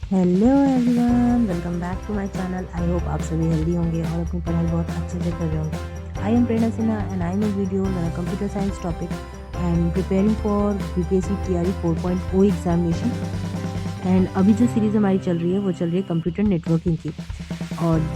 Hello everyone, welcome back to my channel. I hope आप सभी healthy होंगे और अपनी पढ़ाई बहुत अच्छे से कर रहे होंगे। I am Prerna Sinha and I make videos on computer science topic and preparing for BPSC TRE 4.0 examination. And अभी जो सीरीज़ हमारी चल रही है वो चल रही है कंप्यूटर नेटवर्किंग की। और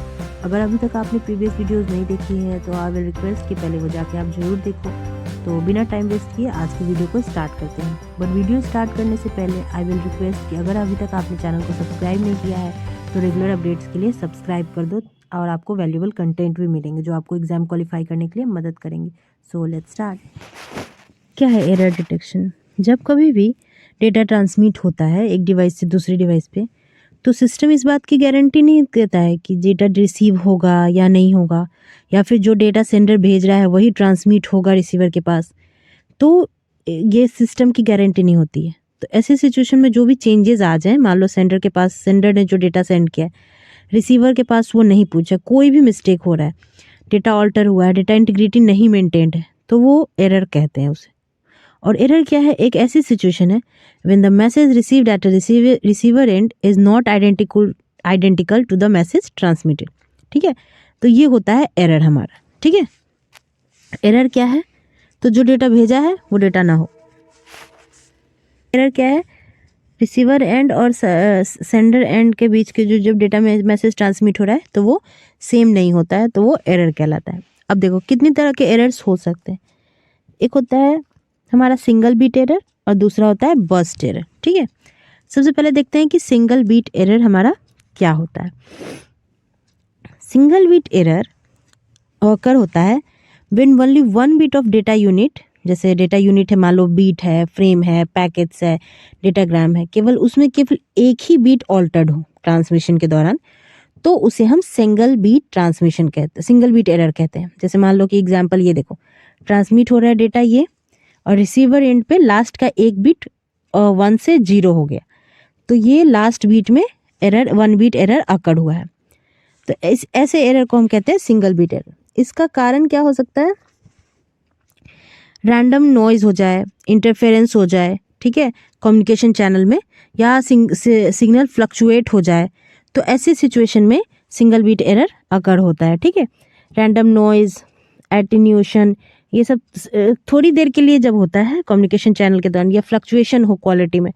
अगर अभी तक आपने प्रीवियस वीडियोस नहीं देखी है तो आई विल रिक्वेस्ट कि पहले वो जाके आप ज़रूर देखो। तो बिना टाइम वेस्ट किए आज की वीडियो को स्टार्ट करते हैं। बट वीडियो स्टार्ट करने से पहले आई विल रिक्वेस्ट कि अगर अभी तक आपने चैनल को सब्सक्राइब नहीं किया है तो रेगुलर अपडेट्स के लिए सब्सक्राइब कर दो और आपको वैल्यूएबल कंटेंट भी मिलेंगे जो आपको एग्जाम क्वालिफाई करने के लिए मदद करेंगे। So let's start. क्या है एरर डिटेक्शन? जब कभी भी डेटा ट्रांसमिट होता है एक डिवाइस से दूसरी डिवाइस पे, तो सिस्टम इस बात की गारंटी नहीं देता है कि डेटा रिसीव होगा या नहीं होगा, या फिर जो डेटा सेंडर भेज रहा है वही ट्रांसमिट होगा रिसीवर के पास। तो ये सिस्टम की गारंटी नहीं होती है। तो ऐसी सिचुएशन में जो भी चेंजेस आ जाएं, मान लो सेंडर के पास, सेंडर ने जो डेटा सेंड किया है रिसीवर के पास वो नहीं पूछा, कोई भी मिस्टेक हो रहा है, डेटा ऑल्टर हुआ है, डेटा इंटीग्रिटी नहीं मेंटेन्ड है, तो वो एरर कहते हैं उसे। और एरर क्या है? एक ऐसी सिचुएशन है when the message received at receiver end is not identical to the message transmitted. ठीक है, तो ये होता है एरर हमारा। ठीक है, एरर क्या है? तो जो डेटा भेजा है वो डेटा ना हो। एरर क्या है? रिसीवर एंड और सेंडर एंड के बीच के जो जब डेटा में मैसेज ट्रांसमिट हो रहा है तो वो सेम नहीं होता है, तो वो एरर कहलाता है। अब देखो कितनी तरह के एरर्स हो सकते हैं। एक होता है हमारा सिंगल बीट एरर और दूसरा होता है बर्स्ट एरर। ठीक है, सबसे पहले देखते हैं कि सिंगल बीट एरर हमारा क्या होता है। सिंगल बीट एरर ऑकर होता है when only one bit of data unit, जैसे डेटा यूनिट है, मान लो बीट है, फ्रेम है, पैकेट्स है, डेटाग्राम है, केवल उसमें केवल एक ही बीट ऑल्टर्ड हो ट्रांसमिशन के दौरान, तो उसे हम सिंगल बीट ट्रांसमिशन कहते हैं, सिंगल बीट एरर कहते हैं। जैसे मान लो कि एग्जांपल ये देखो, ट्रांसमिट हो रहा है डेटा ये, और रिसीवर एंड पे लास्ट का एक बीट 1 से 0 हो गया, तो ये लास्ट बीट में एरर 1 बीट एरर अकड़ हुआ है। तो ऐसे एरर को हम कहते हैं सिंगल बीट एरर। इसका कारण क्या हो सकता है? रैंडम नॉइज हो जाए, इंटरफेरेंस हो जाए, ठीक है, कम्युनिकेशन चैनल में, या सिग्नल फ्लक्चुएट हो जाए, तो ऐसी सिचुएशन में सिंगल बीट एरर अकर होता है। ठीक है, रैंडम नॉइज, एटीन्यूएशन, ये सब थोड़ी देर के लिए जब होता है कम्युनिकेशन चैनल के दौरान, या फ्लक्चुएशन हो क्वालिटी में,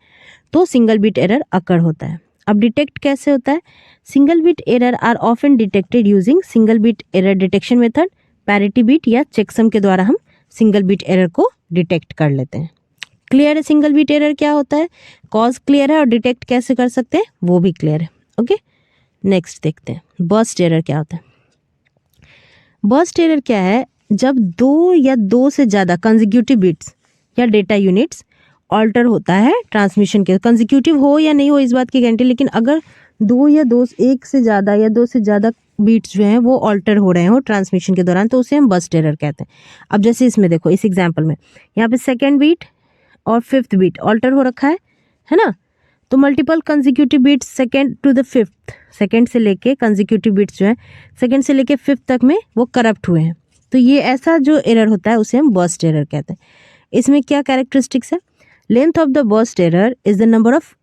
तो सिंगल बीट एरर अकर होता है। अब डिटेक्ट कैसे होता है? Single bit error are often detected using single bit error detection method, parity bit या चेकसम के द्वारा हम सिंगल बीट एरर को डिटेक्ट कर लेते हैं। क्लियर है सिंगल बीट एरर क्या होता है? कॉज क्लियर है और डिटेक्ट कैसे कर सकते हैं वो भी क्लियर है। ओके, नेक्स्ट देखते हैं बर्स्ट एरर क्या होता है। बर्स्ट एरर क्या है? जब दो या दो से ज़्यादा कंसेक्यूटिव बिट्स या डेटा यूनिट्स ऑल्टर होता है ट्रांसमिशन के, कंसेक्यूटिव हो या नहीं हो इस बात की गारंटी, लेकिन अगर एक से ज़्यादा या दो से ज़्यादा बीट्स जो हैं वो ऑल्टर हो रहे हो ट्रांसमिशन के दौरान, तो उसे हम बर्स्ट एरर कहते हैं। अब जैसे इसमें देखो, इस एग्जांपल में यहाँ पे सेकेंड बीट और फिफ्थ बीट ऑल्टर हो रखा है ना, तो multiple consecutive bits second to the fifth, second से लेके कंसेक्यूटिव बीट्स जो है सेकेंड से लेके फिफ्थ तक में वो करप्ट हुए हैं, तो ये ऐसा जो एरर होता है उसे हम बर्स्ट एरर कहते हैं। इसमें क्या कैरेक्टरिस्टिक्स है? Length of the burst error is the number of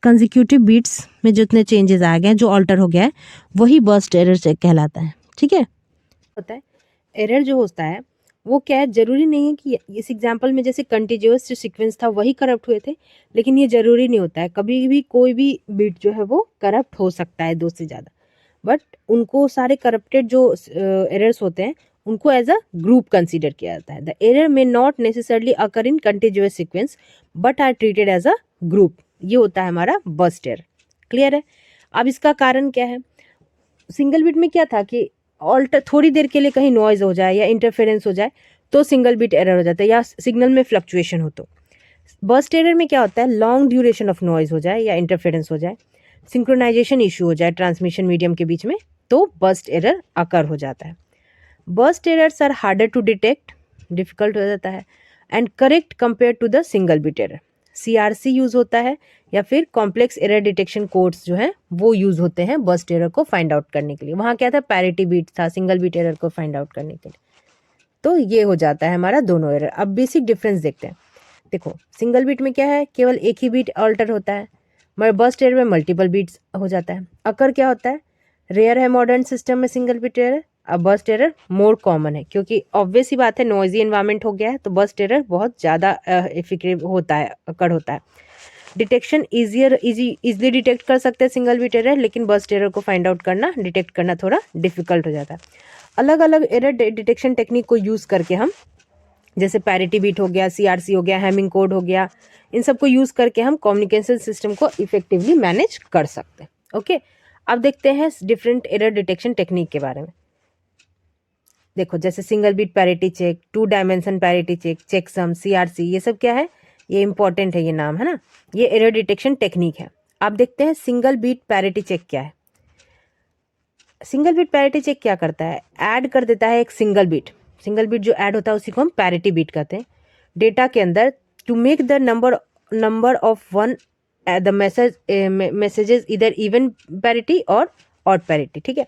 consecutive bits में जितने चेंजेस आ गए हैं, जो ऑल्टर हो गया है, वही बर्स्ट एरर कहलाता है। ठीक है, होता है एरर जो होता है वो क्या है, जरूरी नहीं है कि इस एग्जांपल में जैसे कंटिन्यूअस जो सीक्वेंस था वही करप्ट हुए थे, लेकिन ये जरूरी नहीं होता है। कभी भी कोई भी बिट जो है वो करप्ट हो सकता है दो से ज़्यादा, बट उनको सारे करप्टेड जो एरर्स होते हैं उनको एज अ ग्रुप कंसीडर किया जाता है। The error may not necessarily occur in continuous sequence but are treated as a group, ये होता है हमारा बर्स्ट एरर। क्लियर है? अब इसका कारण क्या है? सिंगल बिट में क्या था कि ऑल्टर थोड़ी देर के लिए कहीं नॉइज हो जाए या इंटरफेरेंस हो जाए तो सिंगल बिट एरर हो जाता है, या सिग्नल में फ्लक्चुएशन हो। तो बर्स्ट एरर में क्या होता है? लॉन्ग ड्यूरेशन ऑफ नॉइज हो जाए या इंटरफेरेंस हो जाए, सिंक्रोनाइजेशन इशू हो जाए ट्रांसमिशन मीडियम के बीच में, तो बर्स्ट एरर अकर हो जाता है। Burst errors are harder to detect, difficult हो जाता है, and correct compare to the single bit error. CRC use होता है या फिर कॉम्प्लेक्स एरर डिटेक्शन कोड्स जो हैं वो यूज़ होते हैं बर्स्ट एरर को फाइंड आउट करने के लिए। वहाँ क्या था? पैरिटी बीट था सिंगल बिट एरर को फाइंड आउट करने के लिए। तो ये हो जाता है हमारा दोनों एरर। अब बेसिक डिफरेंस देखते हैं। देखो, सिंगल बिट में क्या है? केवल एक ही बिट ऑल्टर होता है, बर्स्ट एरर में मल्टीपल बीट्स हो जाता है। अकर क्या होता है, रेयर है मॉडर्न सिस्टम में सिंगल बीट एरर। अब बर्स्ट एरर मोर कॉमन है, क्योंकि ऑब्वियस ही बात है नॉइजी एनवायरनमेंट हो गया है, तो बर्स्ट एरर बहुत ज़्यादा इफेक्टिव होता है, अकर होता है। डिटेक्शन इजीली डिटेक्ट कर सकते हैं सिंगल बीट एरर, लेकिन बर्स्ट एरर को फाइंड आउट करना, डिटेक्ट करना थोड़ा डिफिकल्ट हो जाता है। अलग अलग एरर डिटेक्शन टेक्निक को यूज़ करके हम, जैसे पैरिटी बीट हो गया, सीआरसी हो गया, हैमिंग कोड हो गया, इन सबको यूज़ करके हम कम्युनिकेशन सिस्टम को इफेक्टिवली मैनेज कर सकते हैं। ओके, अब देखते हैं डिफरेंट एरर डिटेक्शन टेक्निक के बारे में। देखो, जैसे single bit parity check, 2 dimension parity check, checksum, CRC, ये सब क्या है, ये इंपॉर्टेंट है, ये नाम है ना, ये एरर डिटेक्शन टेक्निक है। अब देखते हैं सिंगल बीट पैरिटी चेक क्या है। सिंगल बीट पैरिटी चेक क्या करता है, ऐड कर देता है एक सिंगल बीट जो ऐड होता है उसी को हम पैरिटी बीट कहते हैं डेटा के अंदर, to make the number of one the messages इधर इवन पैरिटी और ऑड पैरिटी। ठीक है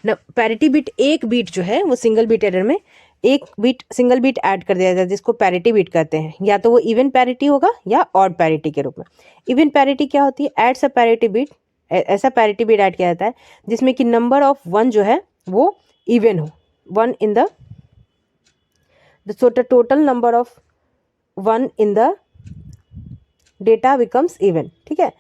ना, पैरिटी बीट, एक बीट जो है वो सिंगल बीट एरर में एक बीट सिंगल बीट ऐड कर दिया जाता है, जिसको पैरिटी बीट कहते हैं। या तो वो इवन पैरिटी होगा या ऑड पैरिटी के रूप में। इवन पैरिटी क्या होती है, एड्स अ पैरिटी बीट, ऐसा पैरिटी बीट ऐड किया जाता है जिसमें कि नंबर ऑफ वन जो है वो इवन हो, one in the total number of one in the data becomes even. ठीक है,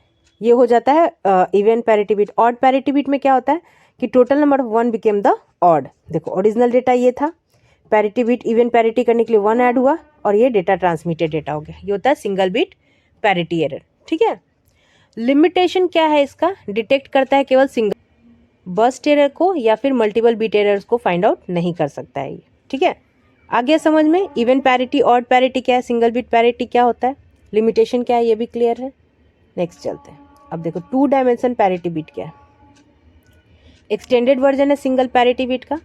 ये हो जाता है even parity bit. Odd parity bit में क्या होता है कि total number of one became the odd. देखो, ओरिजिनल डेटा ये था, पैरिटी बीट इवन पैरिटी करने के लिए वन ऐड हुआ और ये डेटा ट्रांसमिटेड डेटा हो गया। ये होता है सिंगल बीट पैरिटी एरर। ठीक है, लिमिटेशन क्या है इसका, डिटेक्ट करता है केवल सिंगल बर्स्ट एरर को या फिर मल्टीपल बीट एरर्स को फाइंड आउट नहीं कर सकता है ये। ठीक है, आ गया समझ में, इवन पैरिटी, ऑड पैरिटी क्या है, सिंगल बीट पैरिटी क्या होता है, लिमिटेशन क्या है, ये भी क्लियर है। नेक्स्ट चलते हैं। अब देखो, 2 डायमेंशन पैरिटी बीट क्या है, एक्सटेंडेड वर्जन है सिंगल पैरिटी बीट का।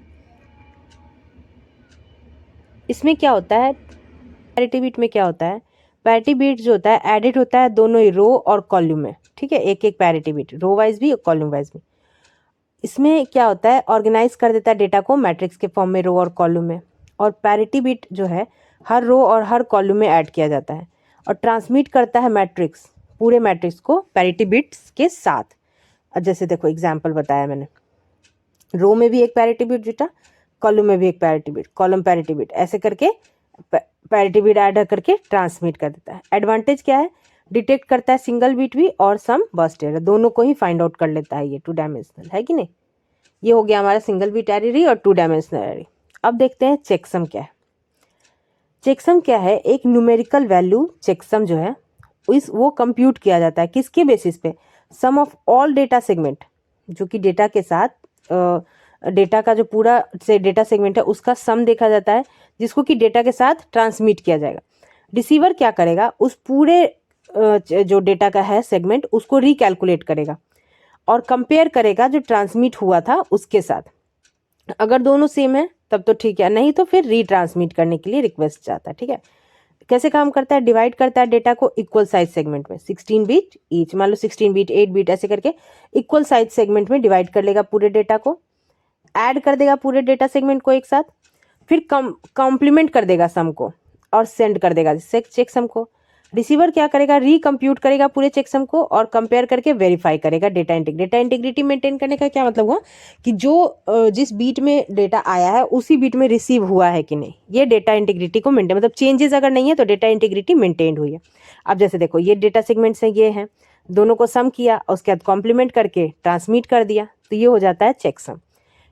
इसमें क्या होता है, पैरिटी बीट में क्या होता है, पैरिटी बीट जो होता है एडिट होता है दोनों ही रो और कॉलम में। ठीक है, एक एक पैरिटी बीट, रो वाइज भी और कॉलम वाइज भी। इसमें क्या होता है, ऑर्गेनाइज कर देता है डेटा को मैट्रिक्स के फॉर्म में, रो और कॉलम में। और पैरिटी बीट जो है हर रो और हर कॉलम में ऐड किया जाता है और ट्रांसमिट करता है मैट्रिक्स, पूरे मैट्रिक्स को पैरिटी बिट्स के साथ। अब जैसे देखो एग्जांपल बताया मैंने, रो में भी एक पैरिटी बिट जुटा, कॉलम में भी एक parity bit, column parity bit, ऐसे करके पैरिटी बिट ऐड करके ट्रांसमिट कर देता है। एडवांटेज क्या है, डिटेक्ट करता है सिंगल बीट भी और सम बर्स्ट एरर, दोनों को ही फाइंड आउट कर लेता है ये, 2 डायमेंशनल है कि नहीं। ये हो गया हमारा सिंगल बीट एरर और 2 डायमेंशनल एरर। अब देखते हैं चेकसम क्या है। चेकसम क्या है, एक न्यूमेरिकल वैल्यू चेकसम जो है वो कंप्यूट किया जाता है किसके बेसिस पे, सम ऑफ ऑल डेटा सेगमेंट, जो कि डेटा के साथ डेटा का जो पूरा से डेटा सेगमेंट है उसका सम देखा जाता है, जिसको कि डेटा के साथ ट्रांसमिट किया जाएगा। रिसीवर क्या करेगा, उस पूरे जो डेटा का है सेगमेंट उसको रिकैलकुलेट करेगा और कंपेयर करेगा जो ट्रांसमिट हुआ था उसके साथ। अगर दोनों सेम है तब तो ठीक है, नहीं तो फिर रीट्रांसमिट करने के लिए रिक्वेस्ट जाता है। ठीक है, कैसे काम करता है, डिवाइड करता है डेटा को इक्वल साइज सेगमेंट में, 16 बीट ईच, मान लो 16 बीट 8 बीट ऐसे करके इक्वल साइज सेगमेंट में डिवाइड कर लेगा पूरे डेटा को, ऐड कर देगा पूरे डेटा सेगमेंट को एक साथ, फिर कॉम्प्लीमेंट कर देगा सम को और सेंड कर देगा चेक सम को। रिसीवर क्या करेगा, रिकम्प्यूट करेगा पूरे चेकसम को और कंपेयर करके वेरीफाई करेगा data integrity. Data integrity maintain करने का क्या मतलब हुआ कि जो जिस बीट में डेटा आया है उसी बीट में रिसीव हुआ है कि नहीं, ये डेटा इंटीग्रिटी को मेंटेन, मतलब चेंजेस अगर नहीं है तो डेटा इंटीग्रिटी मेंटेन हुई है। अब जैसे देखो, ये डेटा सेगमेंट्स हैं, ये हैं, दोनों को सम किया और उसके बाद कॉम्प्लीमेंट करके ट्रांसमिट कर दिया, तो ये हो जाता है चेकसम।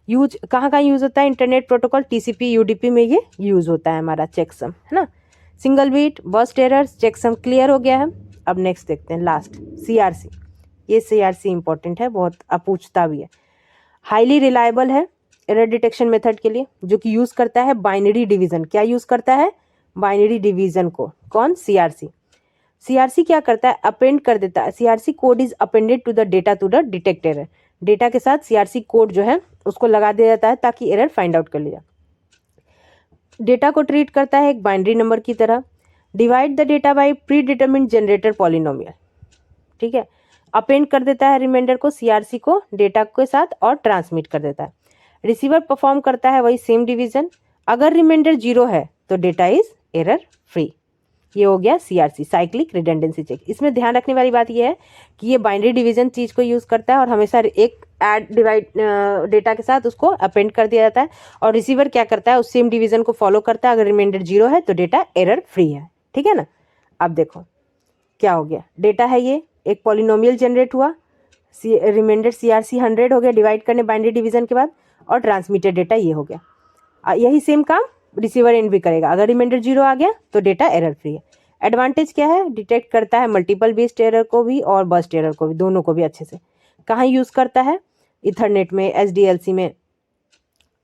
यूज कहाँ यूज होता है, इंटरनेट प्रोटोकॉल TCP UDP में ये यूज होता है हमारा चेकसम, है ना। Single bit, burst errors, checksum clear हो गया है। अब नेक्स्ट देखते हैं लास्ट, CRC। ये CRC इंपॉर्टेंट है, बहुत अपूछता भी है, हाईली रिलायबल है एरर डिटेक्शन मेथड के लिए, जो कि यूज करता है बाइनरी डिवीजन। क्या यूज करता है, बाइनरी डिवीजन को, कौन, CRC। CRC क्या करता है, अपेंड कर देता है, CRC code is appended to the data to the detect error. Data के साथ CRC कोड जो है उसको लगा दिया जाता है ताकि एरर फाइंड आउट कर लिया। डेटा को ट्रीट करता है एक बाइनरी नंबर की तरह। Divide the data by pre determined generator polynomial. ठीक है, अपेंड कर देता है रिमाइंडर को CRC को डेटा के साथ और ट्रांसमिट कर देता है। रिसीवर परफॉर्म करता है वही सेम डिवीजन। अगर रिमाइंडर 0 है तो डेटा इज एरर फ्री। ये हो गया CRC, साइक्लिक रिडंडेंसी चेक। इसमें ध्यान रखने वाली बात ये है कि ये बाइनरी डिवीजन चीज़ को यूज़ करता है और हमेशा एक ऐड डिवाइड डेटा के साथ उसको अपेंड कर दिया जाता है, और रिसीवर क्या करता है, उस सेम डिवीजन को फॉलो करता है। अगर रिमाइंडर 0 है तो डेटा एरर फ्री है, ठीक है ना। अब देखो क्या हो गया, डेटा है ये, एक पॉलिनोमियल जनरेट हुआ, रिमाइंडर CRC 100 हो गया डिवाइड करने बाइनरी डिवीजन के बाद, और ट्रांसमिटेड डेटा ये हो गया। यही सेम काम रिसीवर एंड भी करेगा। अगर रिमाइंडर 0 आ गया तो डेटा एरर फ्री है। एडवांटेज क्या है, डिटेक्ट करता है मल्टीपल बेस्ड एरर को भी और बर्स्ट एरर को भी, दोनों को भी अच्छे से। कहाँ यूज़ करता है, इथरनेट में, SDLC में,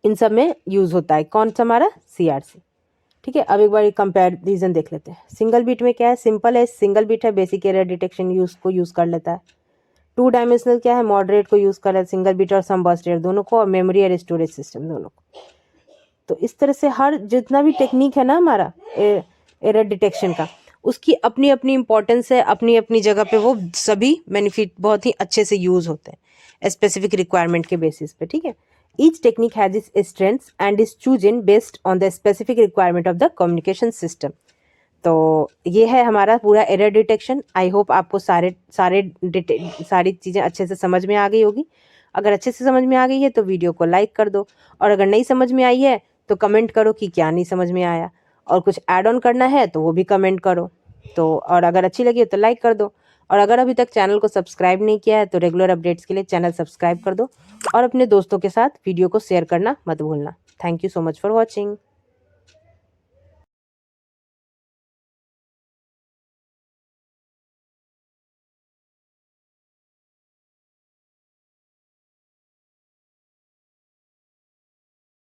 इन सब में यूज़ होता है। कौन सा हमारा CRC, ठीक है। अब एक बार कंपैरिजन देख लेते हैं। सिंगल बिट में क्या है, सिंपल है, सिंगल बिट है, बेसिक एरर डिटेक्शन यूज़ कर लेता है। 2 डायमेंशनल क्या है, मॉडरेट को यूज़ कर रहा है, सिंगल बिट और सम बर्स्ट एरर दोनों को, और मेमोरी और स्टोरेज सिस्टम दोनों को। तो इस तरह से हर जितना भी टेक्निक है ना हमारा एरर डिटेक्शन का, उसकी अपनी अपनी इंपॉर्टेंस है, अपनी अपनी जगह पे वो सभी बेनिफिट बहुत ही अच्छे से यूज़ होते हैं स्पेसिफिक रिक्वायरमेंट के बेसिस पे, ठीक है। Each technique has its strengths and is chosen based on the specific requirement of the communication system. तो ये है हमारा पूरा एरर डिटेक्शन। आई होप आपको सारी चीज़ें अच्छे से समझ में आ गई होगी। अगर अच्छे से समझ में आ गई है तो वीडियो को लाइक कर दो, और अगर नहीं समझ में आई है तो कमेंट करो कि क्या नहीं समझ में आया, और कुछ ऐड ऑन करना है तो वो भी कमेंट करो। तो और अगर अच्छी लगी तो लाइक कर दो, और अगर अभी तक चैनल को सब्सक्राइब नहीं किया है तो रेगुलर अपडेट्स के लिए चैनल सब्सक्राइब कर दो, और अपने दोस्तों के साथ वीडियो को शेयर करना मत भूलना। Thank you so much for watching.